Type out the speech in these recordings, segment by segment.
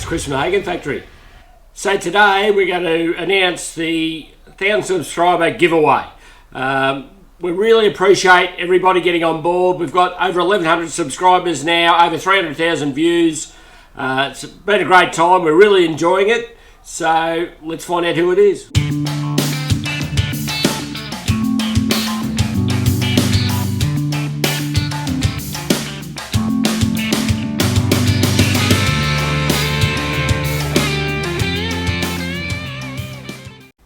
Chris from the Hagon factory. So today we're going to announce the 1,000 subscriber giveaway. We really appreciate everybody getting on board. We've got over 1,100 subscribers now, over 300,000 views. It's been a great time. We're really enjoying it. So let's find out who it is.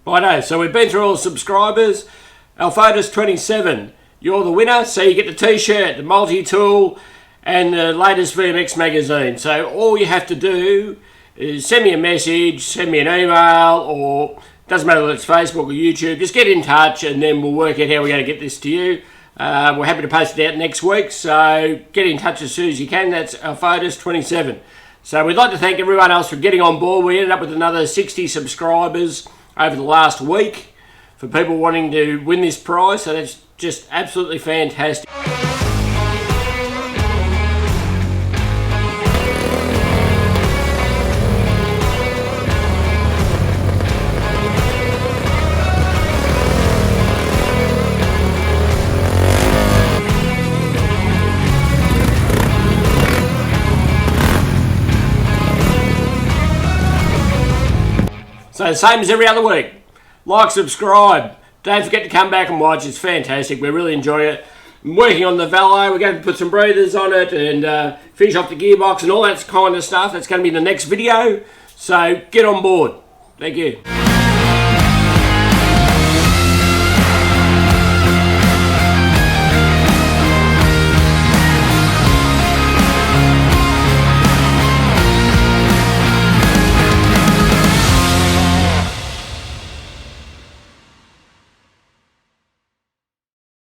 Righto, so we've been through all the subscribers. Alphotus27, you're the winner. So you get the t-shirt, the multi-tool, and the latest VMX magazine. So all you have to do is send me a message, send me an email, or doesn't matter whether it's Facebook or YouTube, just get in touch and then we'll work out how we're going to get this to you. We're happy to post it out next week, so get in touch as soon as you can. That's Alphotus27. So we'd like to thank everyone else for getting on board. We ended up with another 60 subscribers over the last week for people wanting to win this prize, so that's just absolutely fantastic. So the same as every other week. Like, subscribe. Don't forget to come back and watch. It's fantastic. We're really enjoying it. I'm working on the Velo. We're going to put some breathers on it and finish off the gearbox and all that kind of stuff. That's going to be the next video. So get on board. Thank you.